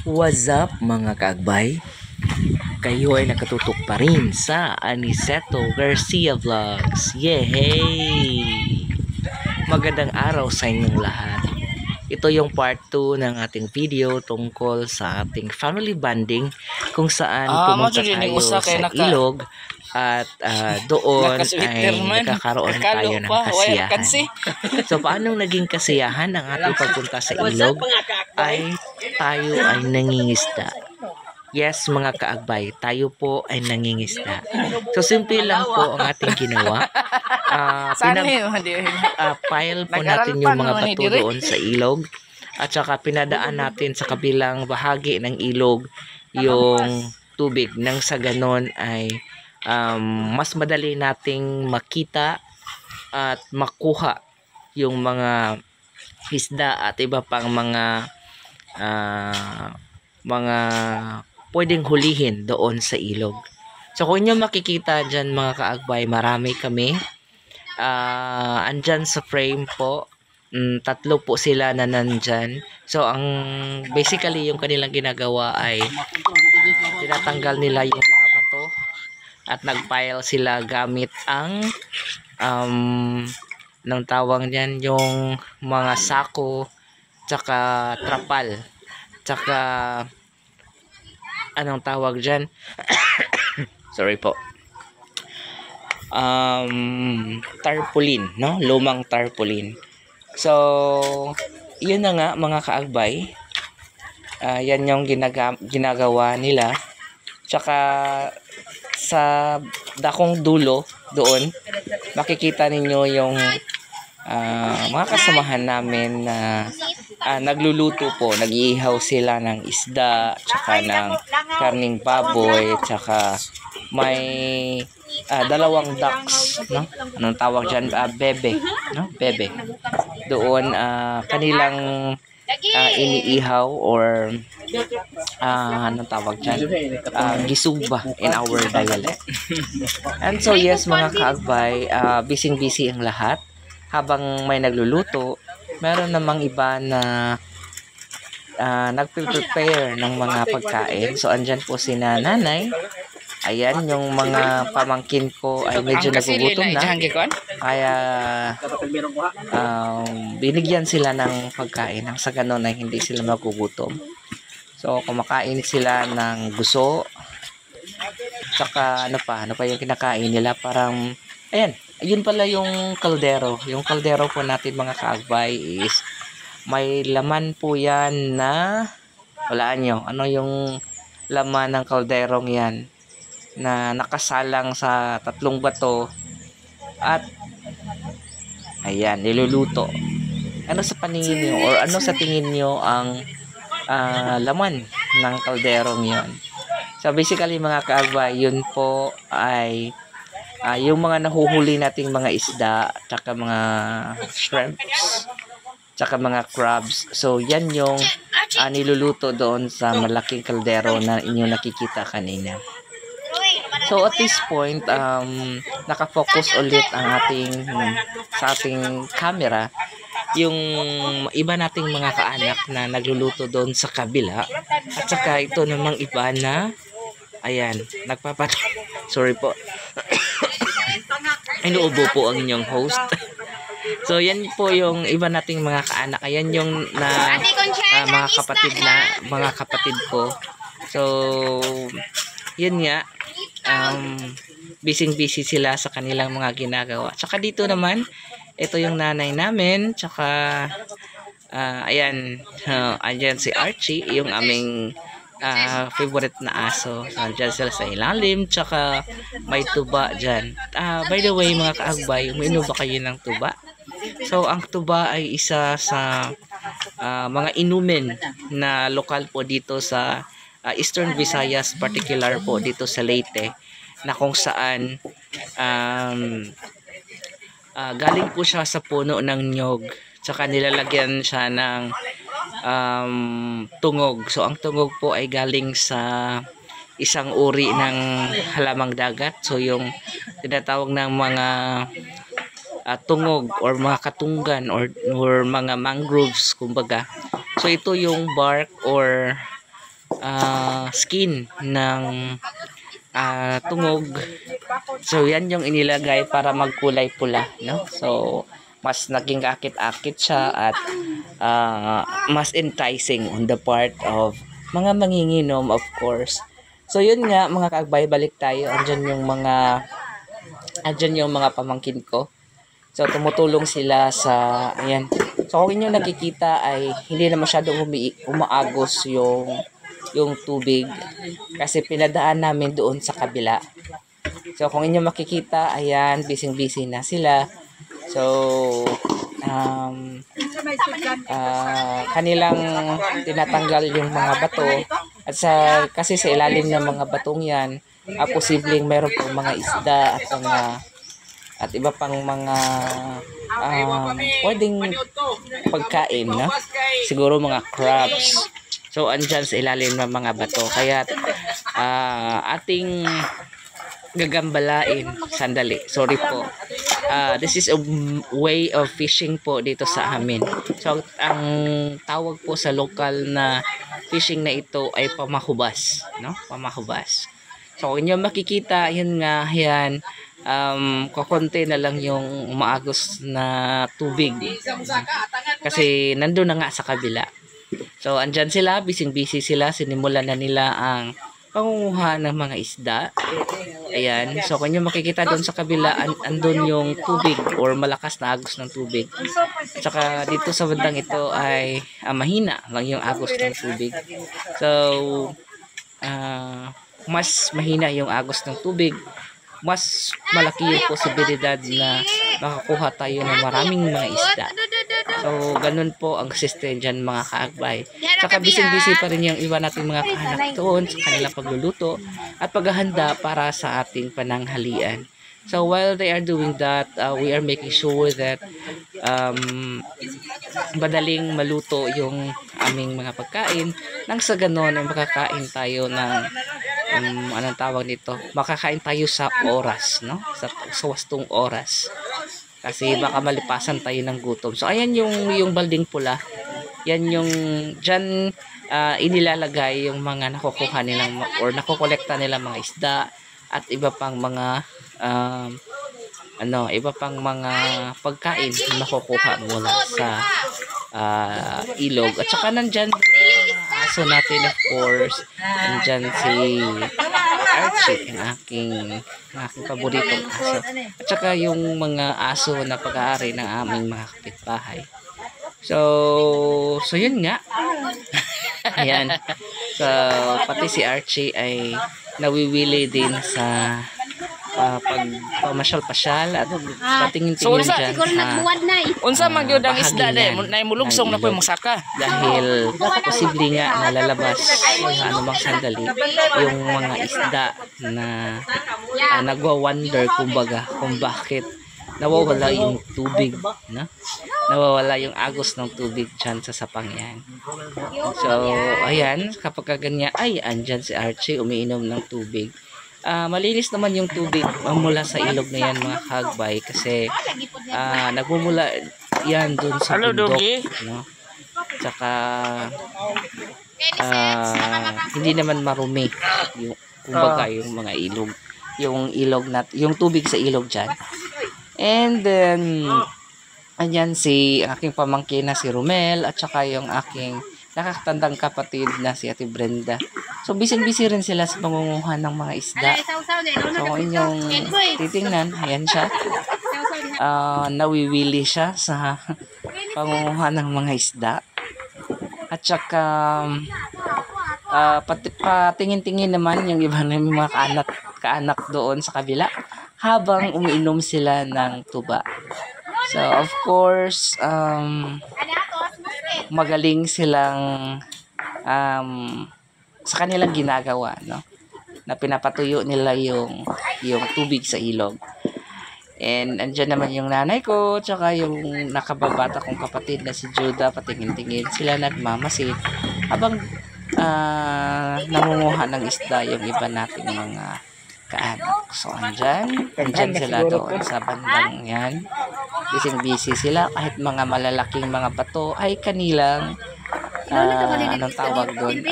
What's up mga kaagbay? Kayo ay nakatutok pa rin sa Aniceto Garcia Vlogs. Yehey! Magandang araw sa inyong lahat. Ito yung part 2 ng ating video tungkol sa ating family bonding kung saan pumunta tayo sa ilog at doon ay nagkakaroon tayo ng kasiyahan. So paano naging kasiyahan ang ating pagpunta sa ilog? Ay tayo ay nangingisda. Yes mga kaagbay, tayo po ay nangingisda. So simple lang po ang ating ginawa. Pile po natin yung mga bato doon sa ilog at saka pinadaan natin sa kabilang bahagi ng ilog yung tubig nang sa ganon ay mas madali nating makita at makuha yung mga isda at iba pang mga pwedeng hulihin doon sa ilog. So kung inyo makikita dyan mga kaagbay, marami kami. Andyan sa frame po, tatlo po sila na nandyan. So ang basically yung kanilang ginagawa ay tinatanggal nila yung mga bato at nagpile sila gamit ang nang tawag niyan yung mga sako tsaka trapal tsaka anong tawag dyan sorry po, tarpaulin, no? Lumang tarpaulin. So yun na nga mga kaagbay, yan yung ginagawa nila. Tsaka sa dakong dulo doon makikita ninyo yung mga kasamahan namin na nagluluto po, nag-iihaw sila ng isda, tsaka ng karning baboy, tsaka may dalawang ducks, no? Anong tawag dyan? Bebe, no? Bebe. Doon kanilang iniihaw or anong tawag dyan? Gisuba in our dialect. And so yes mga kaagbay, busy ang lahat. Habang may nagluluto, meron namang iba na nagpe-prepare ng mga pagkain. So andyan po si nanay. Ayan, yung mga pamangkin ko ay medyo nagugutom na. Kaya binigyan sila ng pagkain. Ang sa ganon ay hindi sila magugutom. So kumakain sila ng guso. Tsaka ano pa yung kinakain nila, parang ayan, yun pala yung kaldero. Yung kaldero po natin mga kaagbay is may laman po yan na walaan nyo. Ano yung laman ng kalderong yan na nakasalang sa tatlong bato at ayan, niluluto. Ano sa paningin nyo or ano sa tingin nyo ang laman ng kalderong yon? So basically mga kaagbay, yun po ay yung mga nahuhuli nating mga isda, tsaka mga shrimps, tsaka mga crabs. So yan yung niluluto doon sa malaking kaldero na inyong nakikita kanina. So at this point, nakafocus ulit ang sa ating camera yung iba nating mga kaanak na nagluluto doon sa kabila, at saka ito namang iba na ayan, sorry po. Inuubo po ang inyong host. So yan po yung iba nating mga kaanak. Ayan yung mga kapatid ko. So yun nga, busy sila sa kanilang mga ginagawa. Tsaka dito naman, ito yung nanay namin. Tsaka ayan, ayan si Archie, yung aming favorite na aso. Diyan sila sa ilalim, tsaka may tuba dyan. By the way mga kaagbay, uminom ba kayo ng tuba? So ang tuba ay isa sa mga inumin na lokal po dito sa Eastern Visayas, particular po dito sa Leyte, na kung saan galing po siya sa puno ng nyog, tsaka nilalagyan siya ng tungog. So ang tungog po ay galing sa isang uri ng halamang dagat. So yung tinatawag ng mga tungog or mga katunggan or mga mangroves kumbaga. So ito yung bark or skin ng tungog. So yan yung inilagay para magkulay pula, no? So mas naging akit-akit siya at mas enticing on the part of mga manginginom, of course. So yun nga mga kaagbay, balik tayo. Andyan yung mga pamangkin ko. So tumutulong sila sa ayan. So kung inyong nakikita ay hindi na masyadong umaagos yung tubig kasi pinadaan namin doon sa kabila. So kung inyong makikita, ayan, busy-busy na sila. So kanilang tinatanggal yung mga bato at kasi sa ilalim ng mga batong yan, posibleng meron pong mga isda at iba pang mga pwedeng pagkain, no? Siguro mga crabs. So andyan sa ilalim ng mga bato. Kaya ating gagambalain. Sandali, sorry po. This is a way of fishing po dito sa amin. So ang tawag po sa local na fishing na ito ay pamahubas, no? Pamahubas. So kung inyo makikita, yun nga, yan, kukunti na lang yung umaagos na tubig. Kasi nandun na nga sa kabila. So andyan sila, busy sila, sinimulan na nila ang pangunguha ng mga isda. Ayan. So, kung nyo makikita doon sa kabila, andun yung tubig or malakas na agos ng tubig. At saka dito sa bandang ito ay mahina lang yung agos ng tubig. So, mas mahina yung agos ng tubig, mas malaki yung posibilidad na makakuha tayo ng maraming mga isda. So, ganun po ang system dyan mga kaagbay. Saka busy pa rin yung iba nating mga kaanak doon sa kanilang pagluluto at paghahanda para sa ating pananghalian. So, while they are doing that, we are making sure that madaling maluto yung aming mga pagkain. Nang sa ganun ay makakain tayo ng anong tawag nito? Makakain tayo sa oras, no? Sa wastong oras. Kasi baka malipasan tayo ng gutom. So ayan yung balding pula. Yan yung diyan inilalagay yung mga nakukuha nilang or nakokolekta nilang mga isda at iba pang mga iba pang mga pagkain na nakukuha mula sa ilog. At saka nandyan yung aso natin, of course. Nandyan si Archie, ang aking paboritong aso. At saka yung mga aso na pag-aari ng aming mga kapitbahay. So yun nga. Ayan. So, pati si Archie ay nawiwili din sa pamasyal-pasyal at patingin-tingin dyan. Unsa man gyud ang isda de, nay mulugsong na ko saka. Dahil posible nga nalalabas sa anumang sandali yung mga isda na nagwa-wonder kumbaga kung bakit nawawala yung tubig, no? Nawawala yung agos ng tubig dyan sa sapang yan. So, ayan, kapag ganyan, ay, andyan si Archie, umiinom ng tubig. Malinis naman yung tubig mula sa ilog na yan mga kagbay kasi nagmumula yan dun sa bundok, no? Tsaka hindi naman marumi yung kumbaga yung mga ilog, yung tubig sa ilog dyan. And then andyan si aking pamangkin na si Romel at saka yung aking nakakatandang kapatid na si Ate Brenda. So, busy rin sila sa pangunguha ng mga isda. So, kung inyong titingnan, ayan siya. Nawiwili siya sa pangunguha ng mga isda. At saka, patingin-tingin naman yung iba na mga kaanak doon sa kabila habang umiinom sila ng tuba. So, of course, magaling silang sa kanilang ginagawa, no? Na pinapatuyo nila yung tubig sa ilog. And andyan naman yung nanay ko, tsaka yung nakababata kong kapatid na si Judah, patingin-tingin. Sila nagmamasid habang nangunguha ng isda yung iba nating mga kaanak. So, andyan sila doon sa bandang yan. Busy sila kahit mga malalaking mga bato ay kanilang anong tawag doon,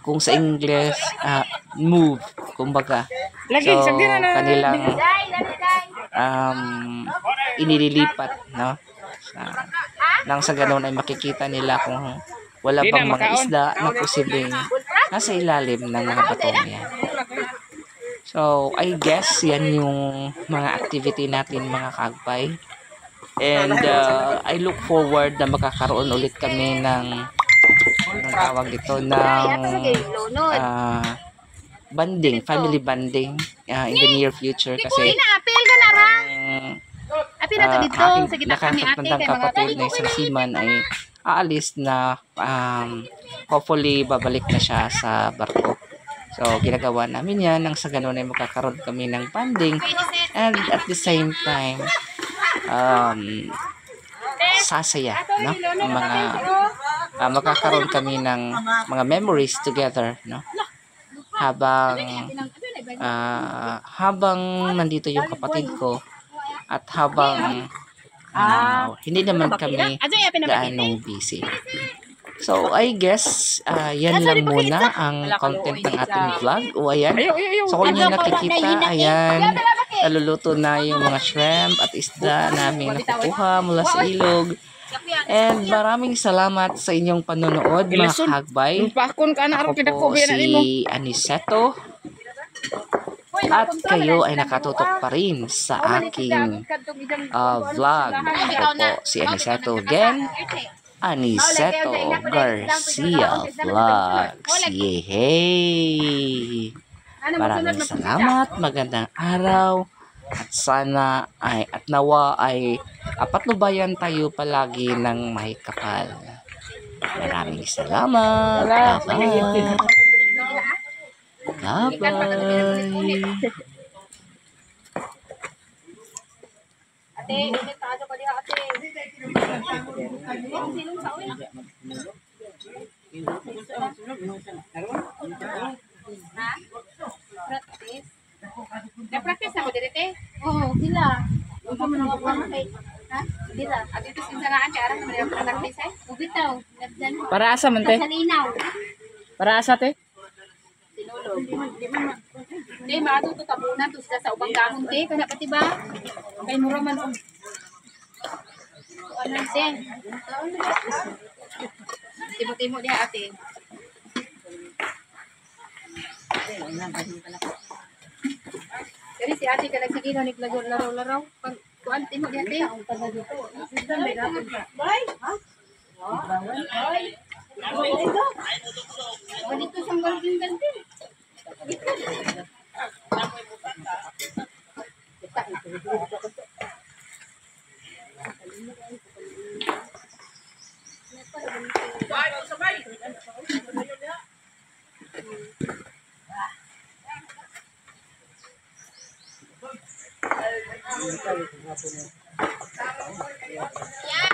kung sa English, move, kumbaga. Lagi, So, sabi na kanilang inililipat, no? Nang sa ganun ay makikita nila kung wala Di bang na mga makaon. isda na posibleng nasa ilalim ng mga batong yan. So, I guess yan yung mga activity natin mga kaagpay. And I look forward na makakaroon ulit kami ng tawag dito ng banding, family banding in the near future kasi aking nakakatandang kapatid na isang seaman ay aalis na hopefully babalik na siya sa barko. So, ginagawa namin yan nang sa ganun ay makakaroon kami ng banding and at the same time sasaya, no? Mga makakaroon kami ng mga memories together, no? Habang nandito yung kapatid ko at habang hindi naman kami gaanong busy. So, I guess, yan lang muna ang content ng ating vlog. O, ayan. So, kung nyo nakikita, ayan, naluluto na yung mga shrimp at isda namin nakukuha mula sa ilog. And maraming salamat sa inyong panonood, mga kahagbay. Ako po si Aniceto. At kayo ay nakatutok pa rin sa aking vlog. Ako po si Aniceto again. Aniceto Garcia Vlogs. Yehey! Maraming salamat, magandang araw, at sana ay, at nawa ay patnubayan tayo palagi ng may kapal. Maraming salamat. Bye-bye. Bye-bye. Ate, ulit tayo ko diha ate. Ha? Practice? Na-practice ako dito Oo, sila. Ha? Sila. At ito sinsanaan kay arang naman yung practice ay? Ubitaw. Para asa man te? Sa linaw. Para asa te? Sinulog. Hindi, matuto tabunan to sila sa ubang gamon te. Kaya pati ba? Kay mura man o. Ano siya? Timo-timo diha ate. Kaya si ate ka nagsige no laro-laro. Pag kuan timo diha ate. Bye. Ha? Bye. Dito sa galbing ganti. Yeah.